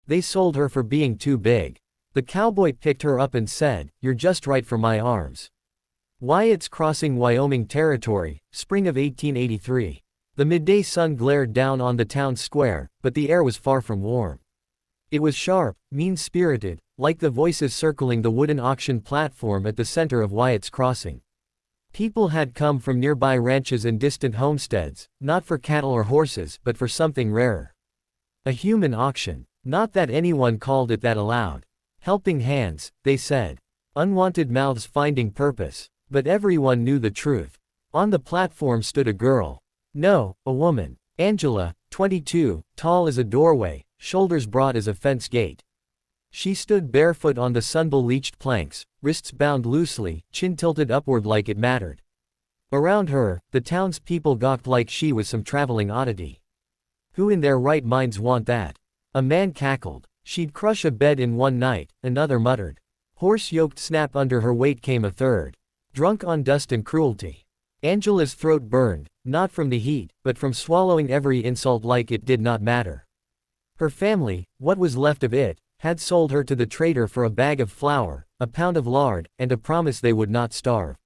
They sold her for being too big. The cowboy picked her up and said, "You're just right for my arms." Wyatt's Crossing, Wyoming Territory, spring of 1883. The midday sun glared down on the town square, but the air was far from warm. It was sharp, mean-spirited, like the voices circling the wooden auction platform at the center of Wyatt's Crossing. People had come from nearby ranches and distant homesteads, not for cattle or horses, but for something rarer. A human auction. Not that anyone called it that aloud. Helping hands, they said. Unwanted mouths finding purpose. But everyone knew the truth. On the platform stood a girl. No, a woman. Angela, 22, tall as a doorway, shoulders broad as a fence gate. She stood barefoot on the sun-bleached planks, wrists bound loosely, chin tilted upward like it mattered. Around her, the townspeople gawked like she was some traveling oddity. Who in their right minds want that? A man cackled. She'd crush a bed in one night, another muttered. Horse-yoked snap under her weight came a third. Drunk on dust and cruelty. Angela's throat burned, not from the heat, but from swallowing every insult like it did not matter. Her family, what was left of it, had sold her to the trader for a bag of flour, a pound of lard, and a promise they would not starve.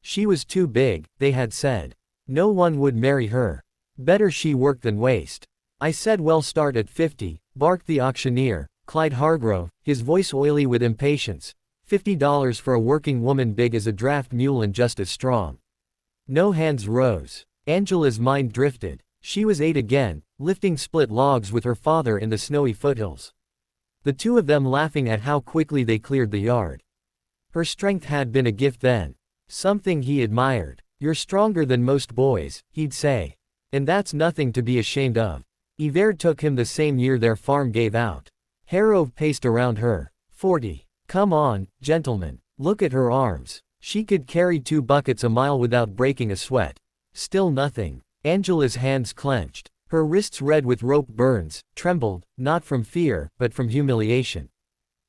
She was too big, they had said. No one would marry her. Better she work than waste. I said we'll start at 50, barked the auctioneer, Clyde Hargrove, his voice oily with impatience. $50 for a working woman big as a draft mule and just as strong. No hands rose. Angela's mind drifted. She was 8 again, lifting split logs with her father in the snowy foothills. The two of them laughing at how quickly they cleared the yard. Her strength had been a gift then. Something he admired. You're stronger than most boys, he'd say. And that's nothing to be ashamed of. Yverd took him the same year their farm gave out. Harrove paced around her. 40. Come on, gentlemen. Look at her arms. She could carry 2 buckets a mile without breaking a sweat. Still nothing. Angela's hands clenched. Her wrists red with rope burns, trembled, not from fear, but from humiliation.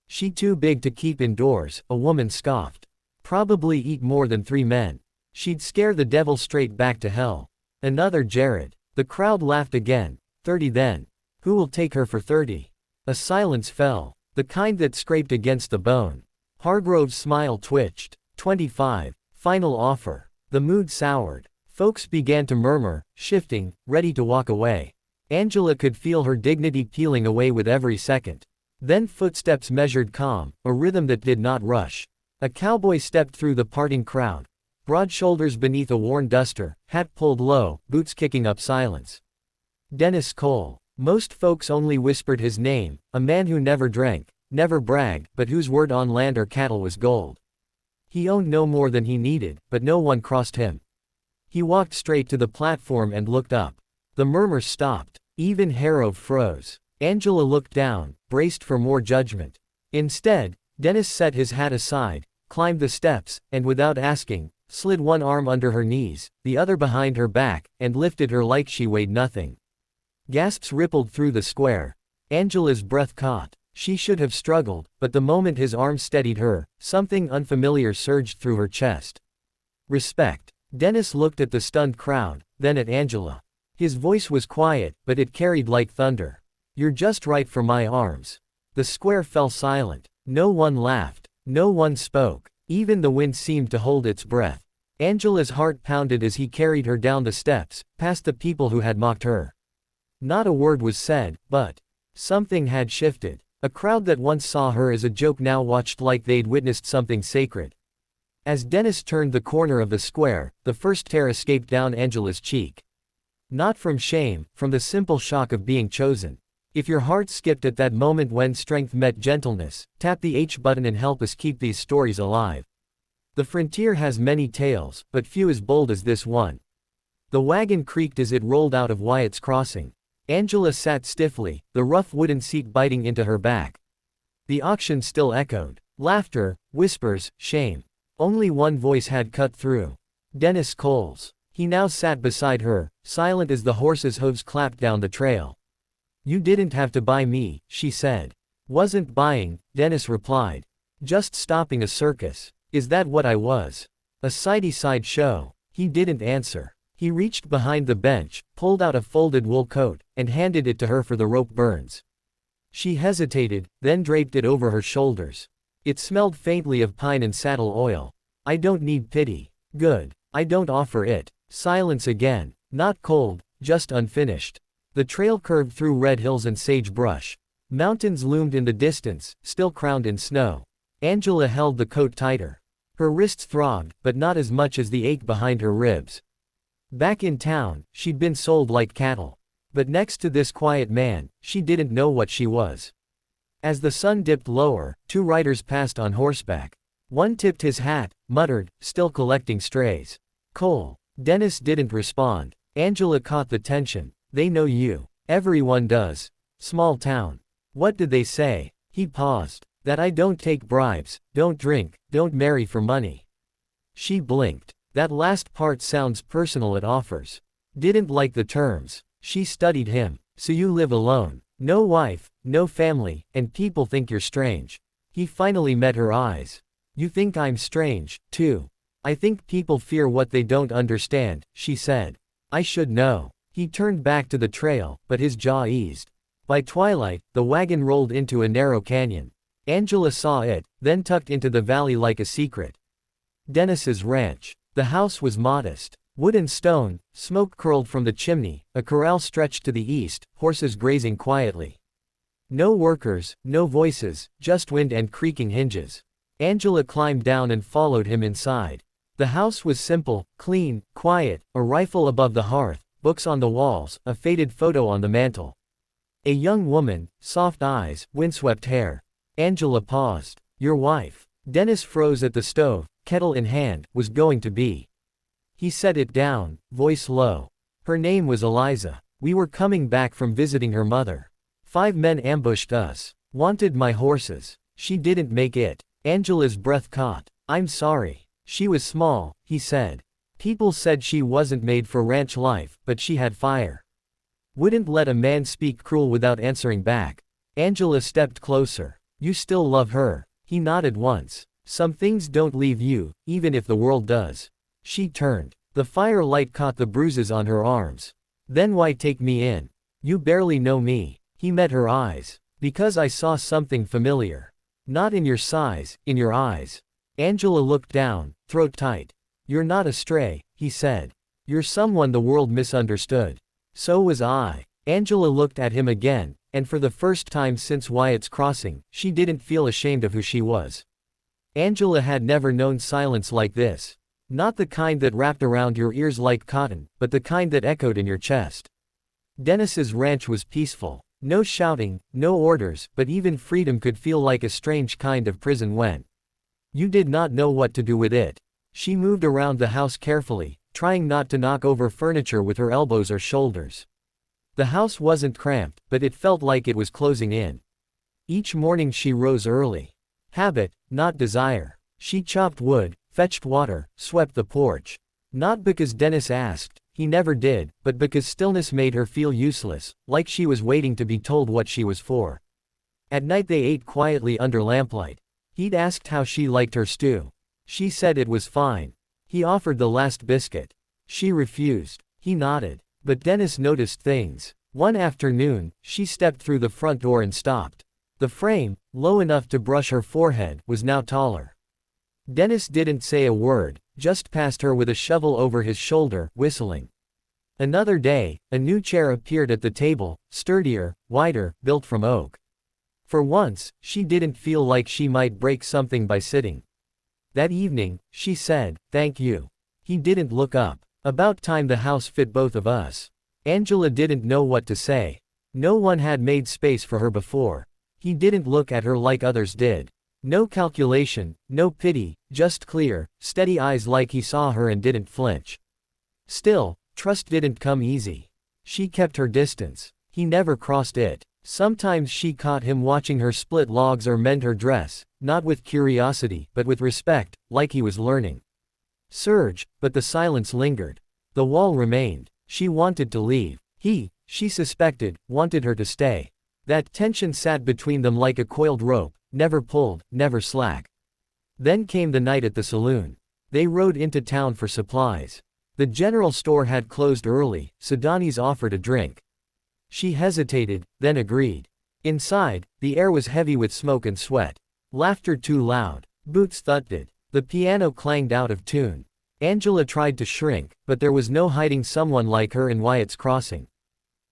She too big to keep indoors, a woman scoffed. Probably eat more than 3 men. She'd scare the devil straight back to hell. Another Jared. The crowd laughed again. 30 then. Who will take her for 30? A silence fell. The kind that scraped against the bone. Hargrove's smile twitched. 25. Final offer. The mood soured. Folks began to murmur, shifting, ready to walk away. Angela could feel her dignity peeling away with every second. Then footsteps measured calm, a rhythm that did not rush. A cowboy stepped through the parting crowd. Broad shoulders beneath a worn duster, hat pulled low, boots kicking up silence. Dennis Cole. Most folks only whispered his name, a man who never drank, never bragged, but whose word on land or cattle was gold. He owned no more than he needed, but no one crossed him. He walked straight to the platform and looked up. The murmurs stopped. Even Harrove froze. Angela looked down, braced for more judgment. Instead, Dennis set his hat aside, climbed the steps, and without asking, slid one arm under her knees, the other behind her back, and lifted her like she weighed nothing. Gasps rippled through the square. Angela's breath caught. She should have struggled, but the moment his arm steadied her, something unfamiliar surged through her chest. Respect. Dennis looked at the stunned crowd, then at Angela. His voice was quiet, but it carried like thunder. You're just right for my arms. The square fell silent. No one laughed. No one spoke. Even the wind seemed to hold its breath. Angela's heart pounded as he carried her down the steps, past the people who had mocked her. Not a word was said, but something had shifted. A crowd that once saw her as a joke now watched like they'd witnessed something sacred. As Dennis turned the corner of the square, the first tear escaped down Angela's cheek. Not from shame, from the simple shock of being chosen. If your heart skipped at that moment when strength met gentleness, tap the H button and help us keep these stories alive. The frontier has many tales, but few as bold as this one. The wagon creaked as it rolled out of Wyatt's Crossing. Angela sat stiffly, the rough wooden seat biting into her back. The auction still echoed. Laughter, whispers, shame. Only one voice had cut through. Dennis Cole's. He now sat beside her, silent as the horse's hooves clapped down the trail. You didn't have to buy me, she said. Wasn't buying, Dennis replied. Just stopping a circus. Is that what I was? A sidey-side show. He didn't answer. He reached behind the bench, pulled out a folded wool coat, and handed it to her for the rope burns. She hesitated, then draped it over her shoulders. It smelled faintly of pine and saddle oil. I don't need pity. Good. I don't offer it. Silence again. Not cold, just unfinished. The trail curved through red hills and sagebrush. Mountains loomed in the distance, still crowned in snow. Angela held the coat tighter. Her wrists throbbed, but not as much as the ache behind her ribs. Back in town, she'd been sold like cattle. But next to this quiet man, she didn't know what she was. As the sun dipped lower, two riders passed on horseback. One tipped his hat, muttered, still collecting strays. Cole. Dennis didn't respond. Angela caught the tension. They know you. Everyone does. Small town. What did they say? He paused. That I don't take bribes, don't drink, don't marry for money. She blinked. That last part sounds personal. It offers. Didn't like the terms. She studied him. So you live alone. No wife, no family, and people think you're strange. He finally met her eyes. You think I'm strange, too. I think people fear what they don't understand, she said. I should know. He turned back to the trail, but his jaw eased. By twilight, the wagon rolled into a narrow canyon. Angela saw it, then tucked into the valley like a secret. Dennis's ranch. The house was modest. Wood and stone, smoke curled from the chimney, a corral stretched to the east, horses grazing quietly. No workers, no voices, just wind and creaking hinges. Angela climbed down and followed him inside. The house was simple, clean, quiet, a rifle above the hearth, books on the walls, a faded photo on the mantel. A young woman, soft eyes, windswept hair. Angela paused. Your wife. Dennis froze at the stove, kettle in hand, was going to be. He set it down, voice low. Her name was Eliza. We were coming back from visiting her mother. 5 men ambushed us. Wanted my horses. She didn't make it. Angela's breath caught. I'm sorry. She was small, he said. People said she wasn't made for ranch life, but she had fire. Wouldn't let a man speak cruel without answering back. Angela stepped closer. You still love her. He nodded once. Some things don't leave you, even if the world does. She turned. The firelight caught the bruises on her arms. Then why take me in? You barely know me. He met her eyes. Because I saw something familiar. Not in your size, in your eyes. Angela looked down, throat tight. You're not a stray, he said. You're someone the world misunderstood. So was I. Angela looked at him again, and for the first time since Wyatt's crossing, she didn't feel ashamed of who she was. Angela had never known silence like this. Not the kind that wrapped around your ears like cotton, but the kind that echoed in your chest. Dennis's ranch was peaceful. No shouting, no orders, but even freedom could feel like a strange kind of prison when you did not know what to do with it. She moved around the house carefully, trying not to knock over furniture with her elbows or shoulders. The house wasn't cramped, but it felt like it was closing in. Each morning she rose early. Habit, not desire. She chopped wood, fetched water, swept the porch. Not because Dennis asked, he never did, but because stillness made her feel useless, like she was waiting to be told what she was for. At night they ate quietly under lamplight. He'd asked how she liked her stew. She said it was fine. He offered the last biscuit. She refused. He nodded. But Dennis noticed things. One afternoon, she stepped through the front door and stopped. The frame, low enough to brush her forehead, was now taller. Dennis didn't say a word, just passed her with a shovel over his shoulder, whistling. Another day, a new chair appeared at the table, sturdier, wider, built from oak. For once, she didn't feel like she might break something by sitting. That evening, she said, "Thank you." He didn't look up. About time the house fit both of us. Angela didn't know what to say. No one had made space for her before. He didn't look at her like others did. No calculation, no pity, just clear, steady eyes like he saw her and didn't flinch. Still, trust didn't come easy. She kept her distance. He never crossed it. Sometimes she caught him watching her split logs or mend her dress, not with curiosity, but with respect, like he was learning. Surge, but the silence lingered. The wall remained. She wanted to leave. He, she suspected, wanted her to stay. That tension sat between them like a coiled rope, never pulled, never slack. Then came the night at the saloon. They rode into town for supplies. The general store had closed early, so Donnie's offered a drink. She hesitated, then agreed. Inside, the air was heavy with smoke and sweat. Laughter too loud. Boots thudded. The piano clanged out of tune. Angela tried to shrink, but there was no hiding someone like her in Wyatt's Crossing.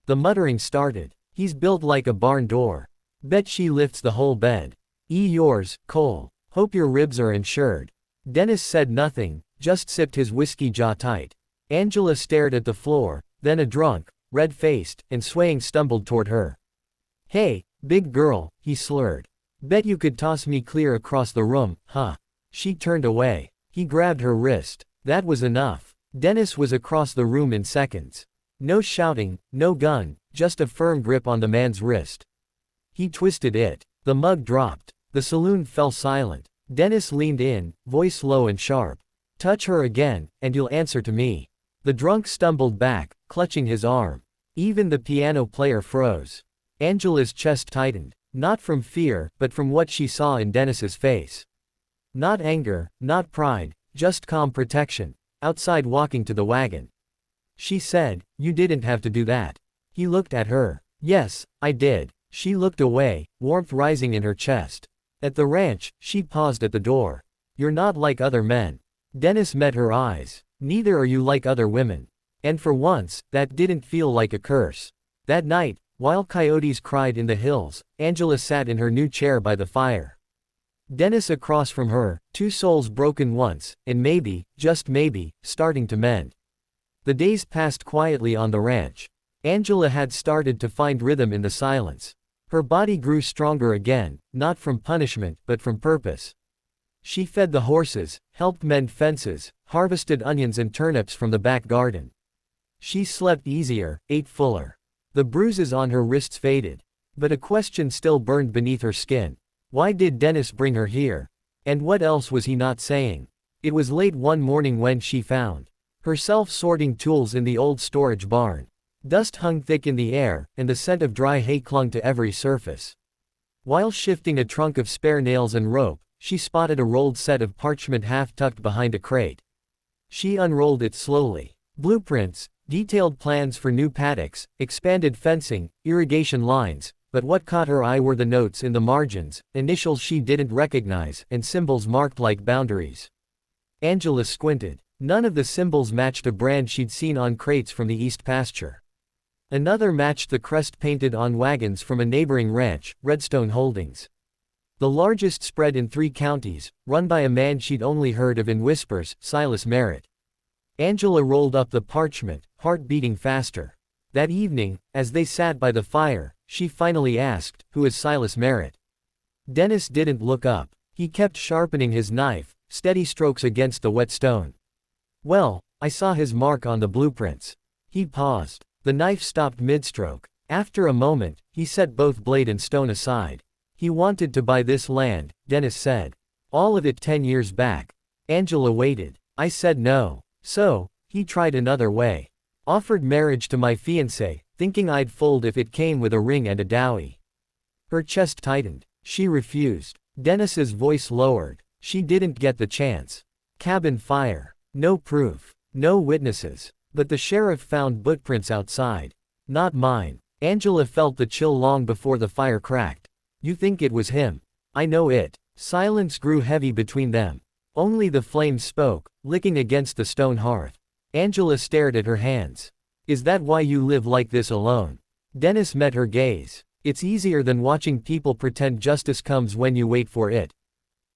The muttering started. He's built like a barn door. Bet she lifts the whole bed. Yours, Cole. Hope your ribs are insured. Dennis said nothing, just sipped his whiskey jaw tight. Angela stared at the floor, then a drunk, red-faced, and swaying stumbled toward her. Hey, big girl, he slurred. Bet you could toss me clear across the room, huh? She turned away. He grabbed her wrist. That was enough. Dennis was across the room in seconds. No shouting, no gun, just a firm grip on the man's wrist. He twisted it. The mug dropped. The saloon fell silent. Dennis leaned in, voice low and sharp. Touch her again, and you'll answer to me. The drunk stumbled back, clutching his arm. Even the piano player froze. Angela's chest tightened. Not from fear, but from what she saw in Dennis's face. Not anger, not pride, just calm protection. Outside walking to the wagon. She said, you didn't have to do that. He looked at her. Yes, I did. She looked away, warmth rising in her chest. At the ranch, she paused at the door. You're not like other men. Dennis met her eyes. Neither are you like other women. And for once, that didn't feel like a curse. That night, while coyotes cried in the hills, Angela sat in her new chair by the fire. Dennis across from her, two souls broken once, and maybe, just maybe, starting to mend. The days passed quietly on the ranch. Angela had started to find rhythm in the silence. Her body grew stronger again, not from punishment, but from purpose. She fed the horses, helped mend fences, harvested onions and turnips from the back garden. She slept easier, ate fuller. The bruises on her wrists faded. But a question still burned beneath her skin. Why did Dennis bring her here? And what else was he not saying? It was late one morning when she found herself sorting tools in the old storage barn. Dust hung thick in the air, and the scent of dry hay clung to every surface. While shifting a trunk of spare nails and rope, she spotted a rolled set of parchment half tucked behind a crate. She unrolled it slowly. Blueprints, detailed plans for new paddocks, expanded fencing, irrigation lines, but what caught her eye were the notes in the margins, initials she didn't recognize, and symbols marked like boundaries. Angela squinted. None of the symbols matched a brand she'd seen on crates from the East pasture. Another matched the crest painted on wagons from a neighboring ranch, Redstone Holdings. The largest spread in 3 counties, run by a man she'd only heard of in whispers, Silas Merritt. Angela rolled up the parchment, heart beating faster. That evening, as they sat by the fire, she finally asked, who is Silas Merritt? Dennis didn't look up. He kept sharpening his knife, steady strokes against the wet stone. Well, I saw his mark on the blueprints. He paused. The knife stopped mid-stroke. After a moment, he set both blade and stone aside. He wanted to buy this land, Dennis said. All of it 10 years back. Angela waited. I said no. So, he tried another way. Offered marriage to my fiancé, thinking I'd fold if it came with a ring and a dowry. Her chest tightened. She refused. Dennis's voice lowered. She didn't get the chance. Cabin fire. No proof. No witnesses. But the sheriff found footprints outside. Not mine. Angela felt the chill long before the fire cracked. You think it was him? I know it. Silence grew heavy between them. Only the flames spoke, licking against the stone hearth. Angela stared at her hands. Is that why you live like this alone? Dennis met her gaze. It's easier than watching people pretend justice comes when you wait for it.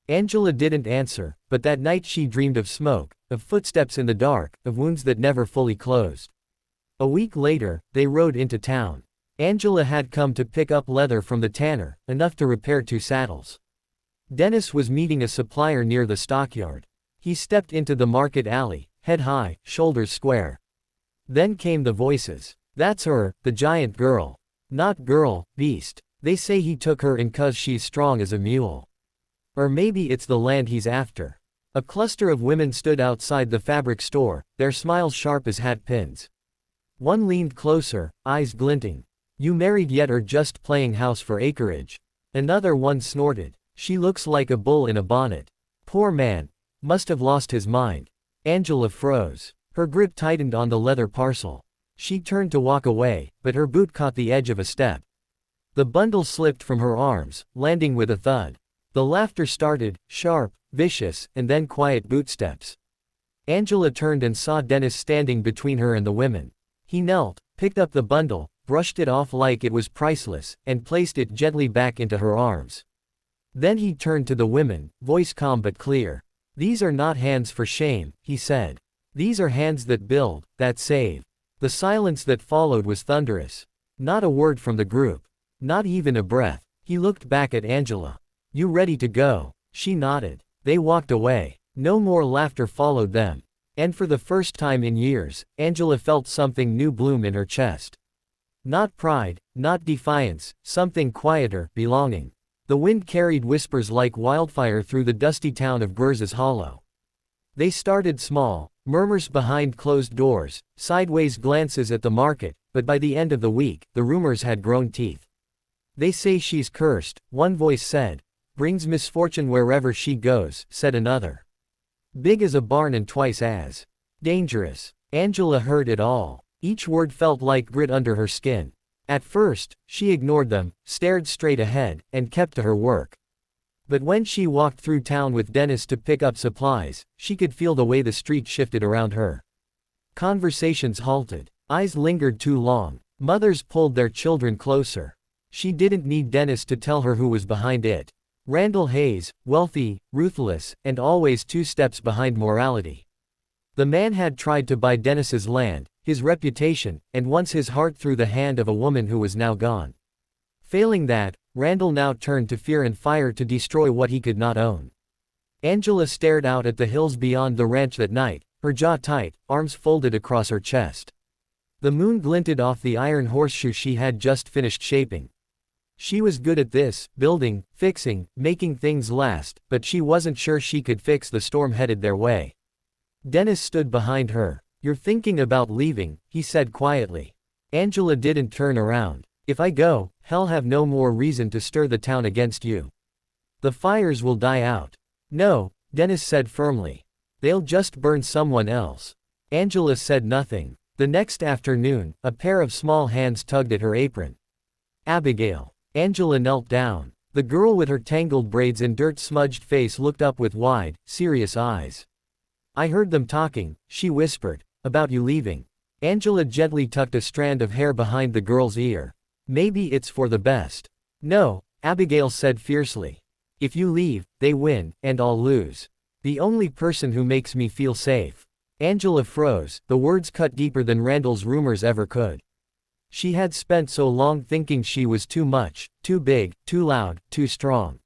Angela didn't answer, but that night she dreamed of smoke, of footsteps in the dark, of wounds that never fully closed. A week later, they rode into town. Angela had come to pick up leather from the tanner, enough to repair 2 saddles. Dennis was meeting a supplier near the stockyard. He stepped into the market alley, head high, shoulders square. Then came the voices. That's her, the giant girl. Not girl, beast. They say he took her in 'cause she's strong as a mule. Or maybe it's the land he's after. A cluster of women stood outside the fabric store, their smiles sharp as hat pins. One leaned closer, eyes glinting. You married yet or just playing house for acreage? Another one snorted. She looks like a bull in a bonnet. Poor man. Must have lost his mind. Angela froze. Her grip tightened on the leather parcel. She turned to walk away, but her boot caught the edge of a step. The bundle slipped from her arms, landing with a thud. The laughter started, sharp, vicious, and then quiet bootsteps. Angela turned and saw Dennis standing between her and the women. He knelt, picked up the bundle, brushed it off like it was priceless, and placed it gently back into her arms. Then he turned to the women, voice calm but clear. "These are not hands for shame," he said. "These are hands that build, that save." The silence that followed was thunderous. Not a word from the group. Not even a breath. He looked back at Angela. "You ready to go?" She nodded. They walked away. No more laughter followed them. And for the first time in years, Angela felt something new bloom in her chest. Not pride, not defiance, something quieter, belonging. The wind carried whispers like wildfire through the dusty town of Grzes Hollow. They started small, murmurs behind closed doors, sideways glances at the market, but by the end of the week, the rumors had grown teeth. "They say she's cursed," one voice said. "Brings misfortune wherever she goes," said another. "Big as a barn and twice as dangerous." Angela heard it all. Each word felt like grit under her skin. At first, she ignored them, stared straight ahead, and kept to her work. But when she walked through town with Dennis to pick up supplies, she could feel the way the street shifted around her. Conversations halted. Eyes lingered too long. Mothers pulled their children closer. She didn't need Dennis to tell her who was behind it. Randall Hayes, wealthy, ruthless, and always 2 steps behind morality. The man had tried to buy Dennis's land, his reputation, and once his heart through the hand of a woman who was now gone. Failing that, Randall now turned to fear and fire to destroy what he could not own. Angela stared out at the hills beyond the ranch that night, her jaw tight, arms folded across her chest. The moon glinted off the iron horseshoe she had just finished shaping. She was good at this, building, fixing, making things last, but she wasn't sure she could fix the storm headed their way. Dennis stood behind her. "You're thinking about leaving," he said quietly. Angela didn't turn around. "If I go, hell have no more reason to stir the town against you. The fires will die out." "No," Dennis said firmly. "They'll just burn someone else." Angela said nothing. The next afternoon, a pair of small hands tugged at her apron. "Abigail." Angela knelt down. The girl with her tangled braids and dirt-smudged face looked up with wide, serious eyes. "I heard them talking," she whispered, "about you leaving." Angela gently tucked a strand of hair behind the girl's ear. "Maybe it's for the best." "No," Abigail said fiercely. "If you leave, they win, and I'll lose. The only person who makes me feel safe." Angela froze, the words cut deeper than Randall's rumors ever could. She had spent so long thinking she was too much, too big, too loud, too strong.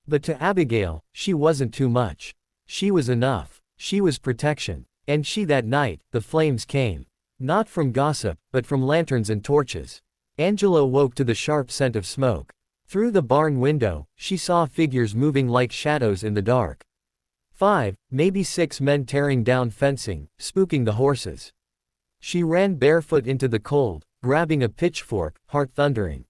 But to Abigail, she wasn't too much. She was enough. She was protection. And that night, the flames came. Not from gossip, but from lanterns and torches. Angela woke to the sharp scent of smoke. Through the barn window, she saw figures moving like shadows in the dark. 5, maybe 6 men tearing down fencing, spooking the horses. She ran barefoot into the cold, grabbing a pitchfork, heart thundering.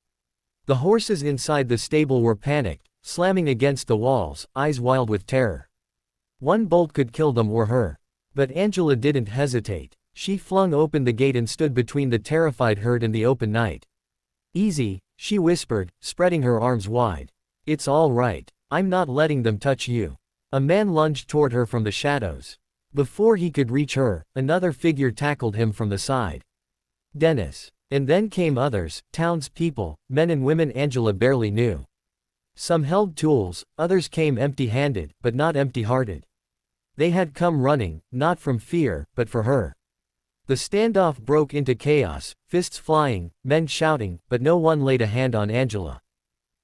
The horses inside the stable were panicked, slamming against the walls, eyes wild with terror. One bolt could kill them or her. But Angela didn't hesitate. She flung open the gate and stood between the terrified herd and the open night. "Easy," she whispered, spreading her arms wide. "It's all right. I'm not letting them touch you." A man lunged toward her from the shadows. Before he could reach her, another figure tackled him from the side. Dennis. And then came others, townspeople, men and women Angela barely knew. Some held tools, others came empty-handed, but not empty-hearted. They had come running, not from fear, but for her. The standoff broke into chaos, fists flying, men shouting, but no one laid a hand on Angela.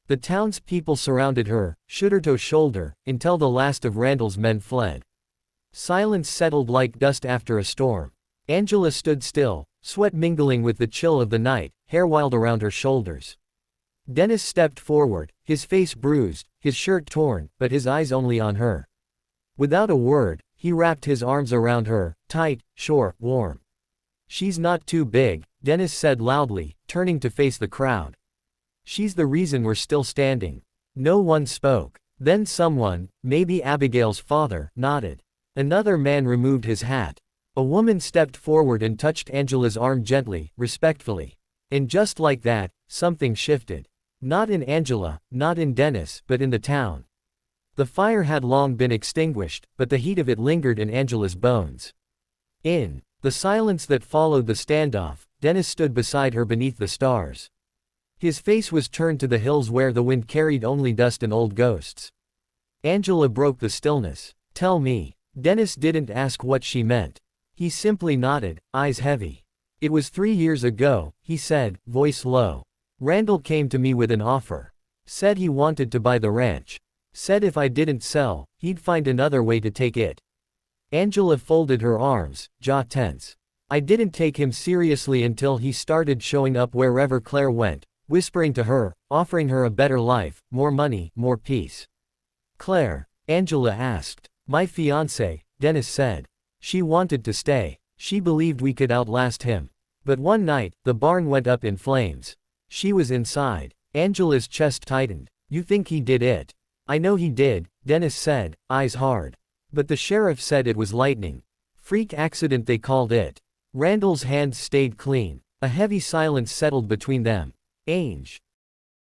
The townspeople surrounded her, shoulder to shoulder, until the last of Randall's men fled. Silence settled like dust after a storm. Angela stood still, sweat mingling with the chill of the night, hair wild around her shoulders. Dennis stepped forward, his face bruised, his shirt torn, but his eyes only on her. Without a word, he wrapped his arms around her, tight, sure, warm. "She's not too big," Dennis said loudly, turning to face the crowd. "She's the reason we're still standing." No one spoke. Then someone, maybe Abigail's father, nodded. Another man removed his hat. A woman stepped forward and touched Angela's arm gently, respectfully. And just like that, something shifted. Not in Angela, not in Dennis, but in the town. The fire had long been extinguished, but the heat of it lingered in Angela's bones. In the silence that followed the standoff, Dennis stood beside her beneath the stars. His face was turned to the hills where the wind carried only dust and old ghosts. Angela broke the stillness. "Tell me." Dennis didn't ask what she meant. He simply nodded, eyes heavy. "It was 3 years ago," he said, voice low. "Randall came to me with an offer. Said he wanted to buy the ranch. Said if I didn't sell, he'd find another way to take it." Angela folded her arms, jaw tense. "I didn't take him seriously until he started showing up wherever Claire went, whispering to her, offering her a better life, more money, more peace." "Claire?" Angela asked. "My fiancé," Dennis said. "She wanted to stay. She believed we could outlast him. But one night, the barn went up in flames. She was inside." Angela's chest tightened. "You think he did it?" "I know he did," Dennis said, eyes hard. "But the sheriff said it was lightning. Freak accident they called it." Randall's hands stayed clean. A heavy silence settled between them. "Ange,"